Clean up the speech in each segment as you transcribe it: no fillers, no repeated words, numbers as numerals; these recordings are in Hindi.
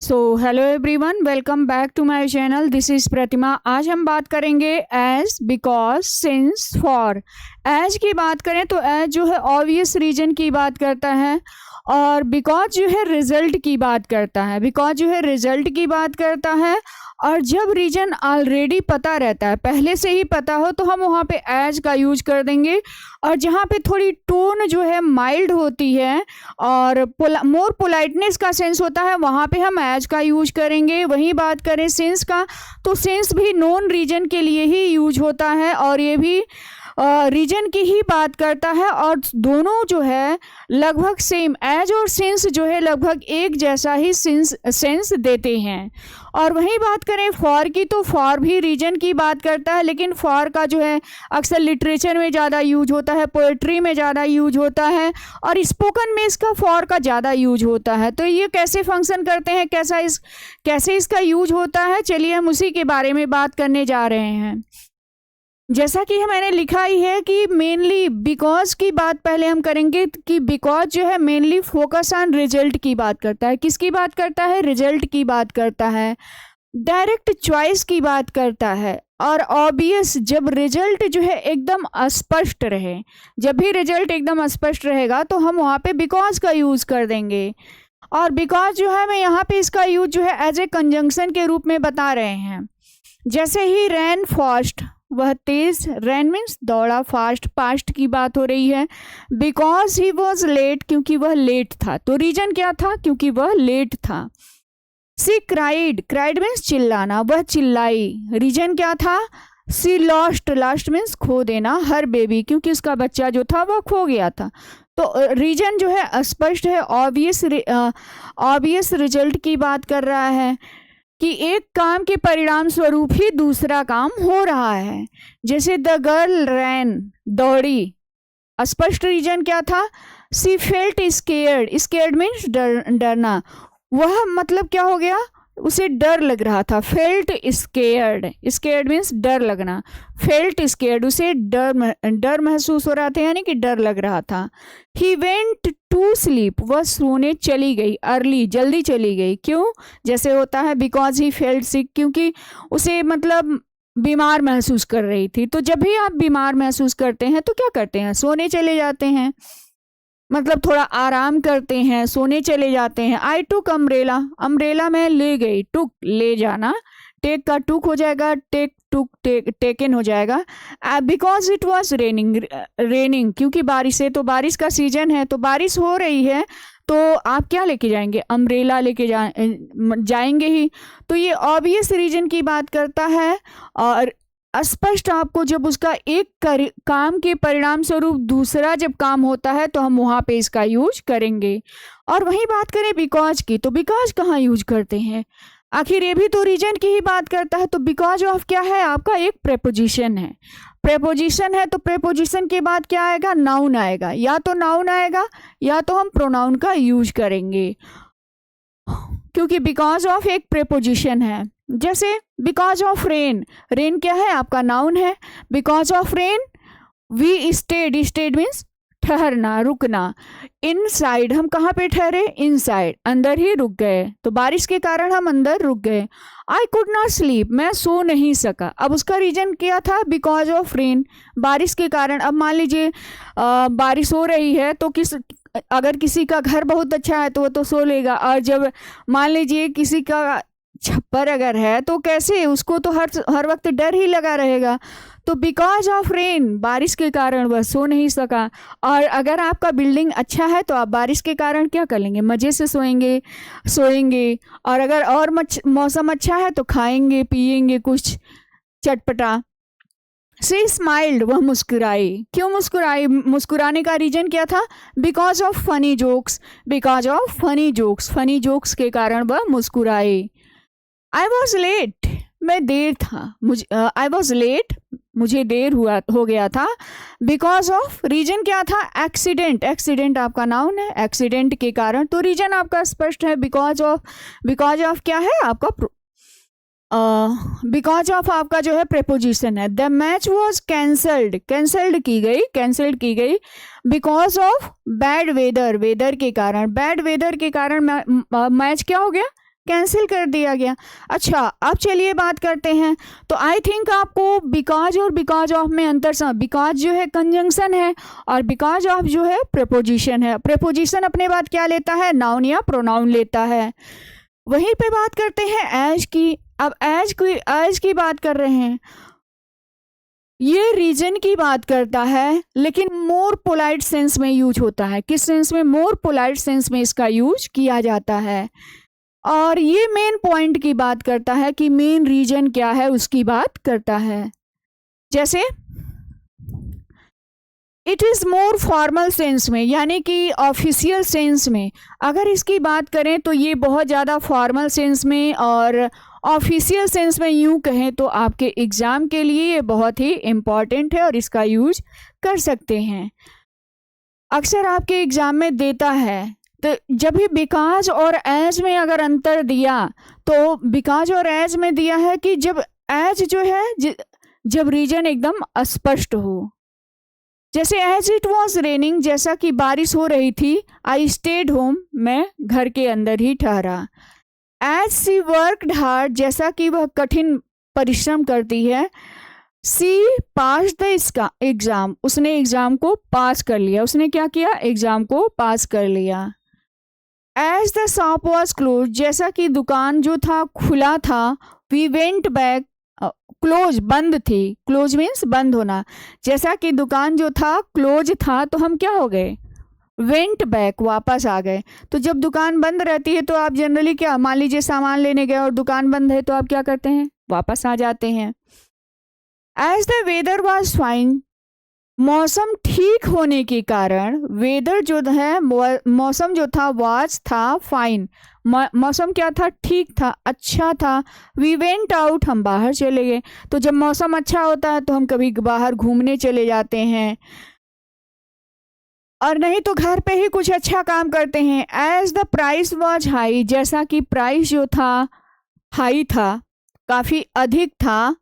So hello everyone, welcome back to my channel. This is Pratima. आज हम बात करेंगे as, because, since, for. As की बात करें तो एज जो है ऑब्वियस रीजन की बात करता है, और बिकॉज जो है रिजल्ट की बात करता है। बिकॉज जो है रिजल्ट की बात करता है, और जब रीजन ऑलरेडी पता रहता है, पहले से ही पता हो, तो हम वहाँ पे एज का यूज कर देंगे। और जहाँ पे थोड़ी टोन जो है माइल्ड होती है और मोर पोलाइटनेस का सेंस होता है, वहाँ पे हम एज का यूज करेंगे। वहीं बात करें सिंस का, तो सिंस भी नोन रीजन के लिए ही यूज होता है, और ये भी रीजन की ही बात करता है। और दोनों जो है लगभग सेम, एज और सिंस जो है लगभग एक जैसा ही सेंस देते हैं। और वहीं बात करें फॉर की, तो फॉर भी रीजन की बात करता है, लेकिन फॉर का जो है अक्सर लिटरेचर में ज़्यादा यूज होता है, पोएट्री में ज़्यादा यूज होता है, और स्पोकन में इसका फॉर का ज़्यादा यूज होता है। तो ये कैसे फंक्शन करते हैं, कैसे इसका यूज होता है, चलिए हम उसी के बारे में बात करने जा रहे हैं। जैसा कि मैंने लिखा ही है कि मेनली बिकॉज की बात पहले हम करेंगे, कि बिकॉज जो है मेनली फोकस ऑन रिजल्ट की बात करता है। किसकी बात करता है? रिजल्ट की बात करता है। डायरेक्ट चॉइस की बात करता है। और ऑब्वियस, जब रिजल्ट जो है एकदम अस्पष्ट रहे, जब भी रिजल्ट एकदम अस्पष्ट रहेगा तो हम वहाँ पे बिकॉज का यूज़ कर देंगे। और बिकॉज जो है मैं यहाँ पे इसका यूज जो है एज ए कंजंक्शन के रूप में बता रहे हैं। जैसे ही रैन फास्ट, वह तेज, रैन मीन्स दौड़ा, फास्ट पास्ट की बात हो रही है। बिकॉज ही वॉज लेट, क्योंकि वह लेट था। तो रीजन क्या था? क्योंकि वह लेट था। सी क्राइड, क्राइड मीन्स चिल्लाना, वह चिल्लाई। रीजन क्या था? सी लॉस्ट, लॉस्ट मीन्स खो देना, हर बेबी, क्योंकि उसका बच्चा जो था वह खो गया था। तो रीजन जो है स्पष्ट है, ऑब्वियस रिजल्ट की बात कर रहा है कि एक काम के परिणाम स्वरूप ही दूसरा काम हो रहा है। जैसे द गर्ल रैन, दौड़ी। स्पष्ट रीजन क्या था? सी फेल्ट स्केयर्ड, स्केयर्ड मीन्स डरना। वह मतलब क्या हो गया? उसे डर लग रहा था। फेल्ट स्केयर्ड, स्केयर्ड मीन्स डर लगना। फेल्ट स्केयर्ड, उसे डर महसूस हो रहा था, यानी कि डर लग रहा था। ही वेंट टू स्लीप, वह सोने चली गई। अर्ली, जल्दी चली गई। क्यों? जैसे होता है बिकॉज ही फेल्ट सिक, क्योंकि उसे मतलब बीमार महसूस कर रही थी। तो जब भी आप बीमार महसूस करते हैं तो क्या करते हैं? सोने चले जाते हैं, मतलब थोड़ा आराम करते हैं, सोने चले जाते हैं। आई टुक अम्ब्रेला, अम्ब्रेला में ले गई। टुक, ले जाना, टेक का टुक हो जाएगा, टेक टुक टेकन हो जाएगा। बिकॉज इट वॉज रेनिंग, क्योंकि बारिश है, तो बारिश का सीजन है, तो बारिश हो रही है, तो आप क्या लेके जाएंगे? अम्ब्रेला लेके जाएंगे ही। तो ये ऑब्वियस रीजन की बात करता है। और स्पष्ट, आपको जब उसका एक काम के परिणाम स्वरूप दूसरा जब काम होता है तो हम वहाँ पे इसका यूज करेंगे। और वहीं बात करें बिकॉज की, तो बिकॉज कहाँ यूज करते हैं? आखिर ये भी तो रीजन की ही बात करता है। तो बिकॉज ऑफ क्या है? आपका एक प्रेपोजिशन है। प्रेपोजिशन है तो प्रेपोजिशन के बाद क्या आएगा? नाउन आएगा। या तो नाउन आएगा या तो हम प्रोनाउन का यूज करेंगे, क्योंकि बिकॉज ऑफ एक प्रेपोजिशन है। जैसे बिकॉज ऑफ रेन, रेन क्या है? आपका नाउन है। Because of rain we stayed, stayed means ठहरना, रुकना। इनसाइड, हम कहाँ पे ठहरे? इनसाइड, अंदर ही रुक गए, तो बारिश के कारण हम अंदर रुक गए। आई कुड नॉट स्लीप, मैं सो नहीं सका। अब उसका रीजन क्या था? बिकॉज ऑफ रेन, बारिश के कारण। अब मान लीजिए बारिश हो रही है, तो अगर किसी का घर बहुत अच्छा है तो वो तो सो लेगा, और जब मान लीजिए किसी का छप्पर अगर है तो कैसे? उसको तो हर वक्त डर ही लगा रहेगा। तो बिकॉज ऑफ रेन, बारिश के कारण वह सो नहीं सका। और अगर आपका बिल्डिंग अच्छा है तो आप बारिश के कारण क्या कर लेंगे? मज़े से सोएंगे। और अगर और मौसम अच्छा है तो खाएंगे पिएंगे कुछ चटपटा। सी स्माइल्ड, वह मुस्कुराई। क्यों मुस्कुराई? मुस्कुराने का रीजन क्या था? Because of funny jokes, because of funny jokes, funny jokes के कारण वह मुस्कुराई। आई वॉज लेट, मैं देर था, आई वॉज लेट, मुझे देर हो गया था। बिकॉज ऑफ, रीजन क्या था? एक्सीडेंट, एक्सीडेंट आपका नाउन है, एक्सीडेंट के कारण। तो रीजन आपका स्पष्ट है। बिकॉज ऑफ क्या है आपका? बिकॉज ऑफ आपका जो है प्रेपोजिशन है। The match was cancelled, cancelled की गई because of bad weather, weather के कारण। बैड वेदर के कारण मैच क्या हो गया? कैंसिल कर दिया गया। अच्छा, अब चलिए बात करते हैं। तो आई थिंक आपको बिकॉज और बिकॉज ऑफ में अंतर समझ। बिकॉज जो है कंजंक्शन है और बिकॉज ऑफ जो है प्रेपोजिशन है। प्रेपोजिशन अपने बाद क्या लेता है, नाउन या प्रोनाउन लेता है। वहीं पे बात करते हैं एज की। अब एज की बात कर रहे हैं, ये रीजन की बात करता है लेकिन मोर पोलाइट सेंस में यूज होता है। किस सेंस में, मोर पोलाइट सेंस में इसका यूज किया जाता है। और ये मेन पॉइंट की बात करता है कि मेन रीजन क्या है उसकी बात करता है। जैसे it is more formal sense में, यानी कि ऑफिशियल सेंस में। अगर इसकी बात करें तो ये बहुत ज़्यादा फॉर्मल सेंस में और ऑफिशियल सेंस में यूँ कहें तो आपके एग्ज़ाम के लिए ये बहुत ही इम्पॉर्टेंट है और इसका यूज कर सकते हैं। अक्सर आपके एग्ज़ाम में देता है, तो जब भी बिकॉज और एज में अगर अंतर दिया तो बिकॉज और एज में दिया है कि जब एज जो है जब रीजन एकदम अस्पष्ट हो। जैसे एज इट वॉज रेनिंग, जैसा कि बारिश हो रही थी, आई स्टेड होम, मैं घर के अंदर ही ठहरा। एज सी वर्कड हार्ड, जैसा कि वह कठिन परिश्रम करती है। सी पास द एग्ज़ाम, उसने एग्ज़ाम को पास कर लिया। उसने क्या किया, एग्ज़ाम को पास कर लिया। As the shop was close, जैसा कि दुकान जो था खुला था। वी वेंट बैक, क्लोज बंद थी, क्लोज मीन्स बंद होना। जैसा कि दुकान जो था क्लोज था तो हम क्या हो गए, वेंट बैक, वापस आ गए। तो जब दुकान बंद रहती है तो आप जनरली क्या, मान लीजिए सामान लेने गए और दुकान बंद है तो आप क्या करते हैं, वापस आ जाते हैं। As the weather was fine, मौसम ठीक होने के कारण, वेदर जो है मौसम जो था, वाज था, फाइन, मौसम क्या था, ठीक था, अच्छा था। वी वेंट आउट, हम बाहर चले गए। तो जब मौसम अच्छा होता है तो हम कभी बाहर घूमने चले जाते हैं और नहीं तो घर पे ही कुछ अच्छा काम करते हैं। As the price was high, जैसा कि प्राइस जो था हाई था, काफ़ी अधिक था।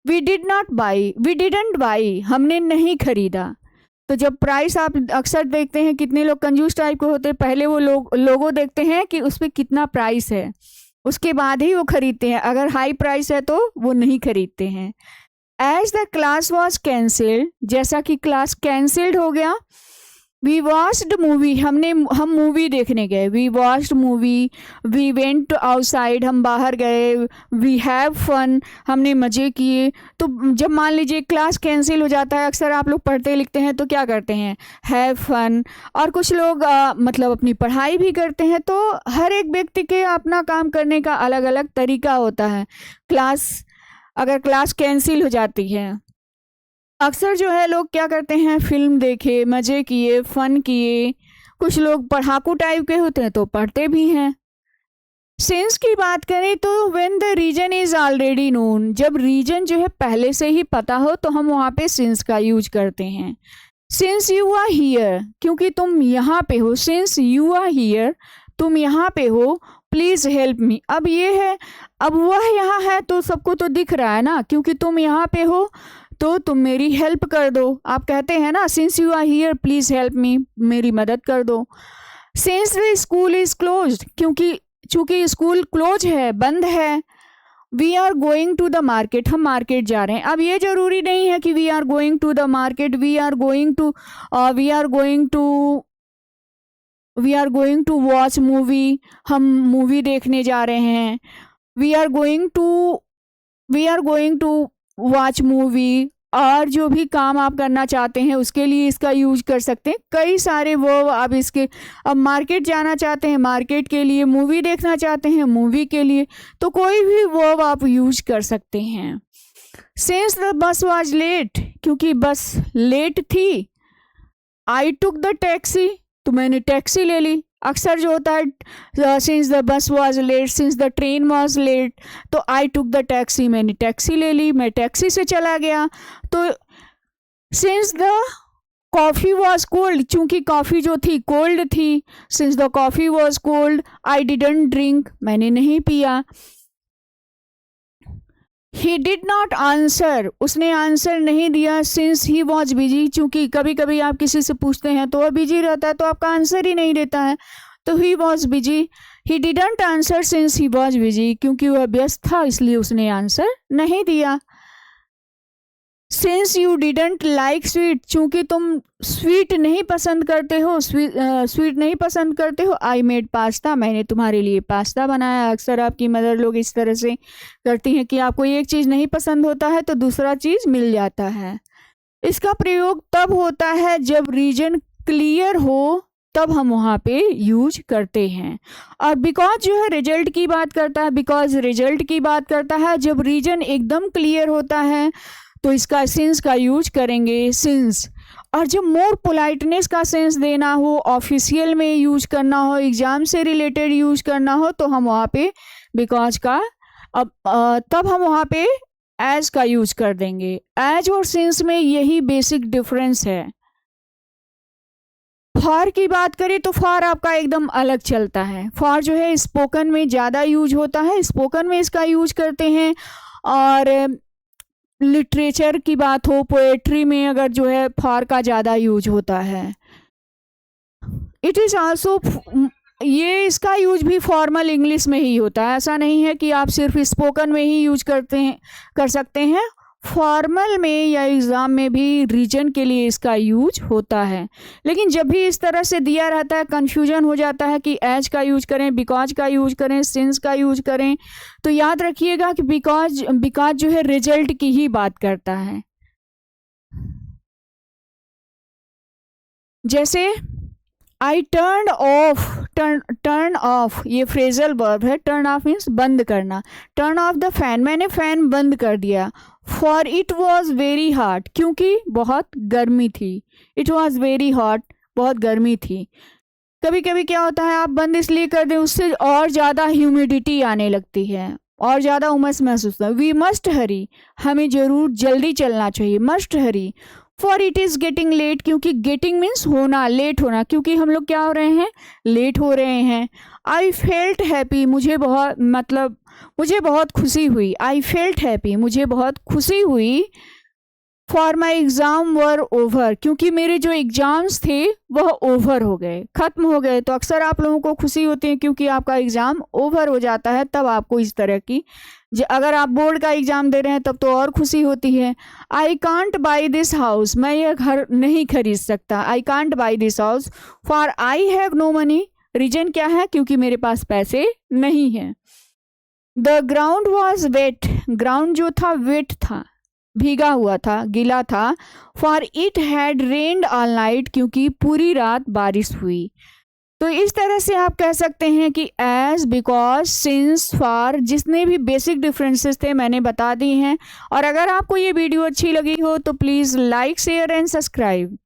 वी डिडंट बाई, हमने नहीं खरीदा। तो जब प्राइस आप अक्सर देखते हैं, कितने लोग कंजूस टाइप के होते हैं, पहले वो लोगों देखते हैं कि उस पर कितना प्राइस है, उसके बाद ही वो खरीदते हैं। अगर हाई प्राइस है तो वो नहीं खरीदते हैं। As the class was cancelled, जैसा कि क्लास कैंसिल्ड हो गया। वी वॉच्ड मूवी, हम मूवी देखने गए। We watched movie. We went outside, हम बाहर गए। वी हैव फन, हमने मज़े किए। तो जब मान लीजिए क्लास कैंसिल हो जाता है, अक्सर आप लोग पढ़ते लिखते हैं तो क्या करते हैं, हैव फन। और कुछ लोग मतलब अपनी पढ़ाई भी करते हैं। तो हर एक व्यक्ति के अपना काम करने का अलग अलग तरीका होता है। अगर क्लास कैंसिल हो जाती है, अक्सर जो है लोग क्या करते हैं, फिल्म देखे, मज़े किए, फ़न किए। कुछ लोग पढ़ाकू टाइप के होते हैं तो पढ़ते भी हैं। सिंस की बात करें तो when the reason is already known, जब रीजन जो है पहले से ही पता हो तो हम वहाँ पे सिंस का यूज करते हैं। सिंस यू आर हियर, क्योंकि तुम यहाँ पे हो। सिंस यू आर हियर, तुम यहाँ पे हो। प्लीज़ हेल्प मी, अब ये है, अब वह यहाँ है तो सबको तो दिख रहा है ना, क्योंकि तुम यहाँ पे हो तो तुम मेरी हेल्प कर दो। आप कहते हैं ना, since you are here please help me, मेरी मदद कर दो। Since the school is closed, चूँकि स्कूल क्लोज है, बंद है। We are going to the market, हम मार्केट जा रहे हैं। अब ये ज़रूरी नहीं है कि we are going to the market, we are going to watch movie, हम मूवी देखने जा रहे हैं। We are going to watch movie, और जो भी काम आप करना चाहते हैं उसके लिए इसका यूज कर सकते हैं। कई सारे वर्ब आप इसके, अब मार्केट जाना चाहते हैं, मार्केट के लिए, मूवी देखना चाहते हैं, मूवी के लिए, तो कोई भी वर्ब आप यूज कर सकते हैं। Since the bus was late, क्योंकि बस लेट थी। आई टुक द टैक्सी, तो मैंने टैक्सी ले ली। अक्सर जो होता है, since the bus was late, since the train was late, तो आई टुक द टैक्सी, मैंने टैक्सी ले ली, मैं टैक्सी से चला गया। तो since the coffee was cold, चूँकि कॉफ़ी जो थी कोल्ड थी। Since the coffee was cold, I didn't drink, मैंने नहीं पिया। ही डिड नॉट आंसर, उसने आंसर नहीं दिया। सिंस ही वॉज बिजी, चूँकि कभी कभी आप किसी से पूछते हैं तो वह बिजी रहता है तो आपका आंसर ही नहीं देता है, तो he was busy. He didn't answer since he was busy, क्योंकि वह व्यस्त था इसलिए उसने आंसर नहीं दिया। Since you didn't like sweet, चूंकि तुम स्वीट नहीं पसंद करते हो, स्वीट नहीं पसंद करते हो, आई मेड पास्ता, मैंने तुम्हारे लिए पास्ता बनाया। अक्सर आपकी मदर लोग इस तरह से करती हैं कि आपको एक चीज़ नहीं पसंद होता है तो दूसरा चीज़ मिल जाता है। इसका प्रयोग तब होता है जब रीजन क्लियर हो, तब हम वहाँ पे यूज करते हैं। और बिकॉज जो है रिजल्ट की बात करता है, बिकॉज रिजल्ट की बात करता है जब रीजन एकदम क्लियर होता है तो इसका सिंस का यूज करेंगे, सिंस। और जब मोर पोलाइटनेस का सेंस देना हो, ऑफिशियल में यूज करना हो, एग्जाम से रिलेटेड यूज करना हो, तो हम वहाँ पे बिकॉज का तब हम वहाँ पे एज का यूज कर देंगे। एज और सिंस में यही बेसिक डिफरेंस है। फॉर की बात करें तो फॉर आपका एकदम अलग चलता है। फॉर जो है स्पोकन में ज़्यादा यूज होता है, स्पोकन में इसका यूज करते हैं। और लिटरेचर की बात हो, पोएट्री में अगर जो है फॉर का ज़्यादा यूज होता है। इट इज़ आल्सो, ये इसका यूज भी फॉर्मल इंग्लिश में ही होता है। ऐसा नहीं है कि आप सिर्फ स्पोकन में ही यूज कर सकते हैं, फॉर्मल में या एग्ज़ाम में भी रीजन के लिए इसका यूज होता है। लेकिन जब भी इस तरह से दिया रहता है कन्फ्यूजन हो जाता है कि एज का यूज करें, बिकॉज का यूज करें, सिंस का यूज करें, तो याद रखिएगा कि बिकॉज जो है रिजल्ट की ही बात करता है। जैसे आई टर्न ऑफ ये फ्रेजल वर्ब है। टर्न ऑफ मीन्स बंद करना। टर्न ऑफ द फैन, मैंने फैन बंद कर दिया। For it was very hot, क्योंकि बहुत गर्मी थी। इट वॉज वेरी हॉट, बहुत गर्मी थी। कभी कभी क्या होता है, आप बंद इसलिए कर दें, उससे और ज़्यादा ह्यूमिडिटी आने लगती है और ज़्यादा उमस महसूस होता है। वी मस्ट हरी, हमें ज़रूर जल्दी चलना चाहिए। Must hurry. For it is getting late, क्योंकि गेटिंग मीन्स होना, लेट होना, क्योंकि हम लोग क्या हो रहे हैं, लेट हो रहे हैं। आई फेल्ट हैप्पी, मुझे बहुत खुशी हुई। आई फेल्ट हैप्पी, मुझे बहुत खुशी हुई। For my exam were over, क्योंकि मेरे जो एग्ज़ाम्स थे वह ओवर हो गए, ख़त्म हो गए। तो अक्सर आप लोगों को खुशी होती है क्योंकि आपका एग्ज़ाम ओवर हो जाता है, तब आपको इस तरह की, अगर आप बोर्ड का एग्ज़ाम दे रहे हैं तब तो और खुशी होती है। I can't buy this house, मैं यह घर नहीं खरीद सकता। I can't buy this house. For I have no money, reason क्या है, क्योंकि मेरे पास पैसे नहीं हैं। The ground was wet, ground जो था वेट था, भीगा हुआ था, गीला था। For it had rained all night, क्योंकि पूरी रात बारिश हुई। तो इस तरह से आप कह सकते हैं कि एज, बिकॉज, सिंस, फॉर, जितने भी बेसिक डिफरेंसेस थे मैंने बता दी हैं। और अगर आपको ये वीडियो अच्छी लगी हो तो please like, share and subscribe.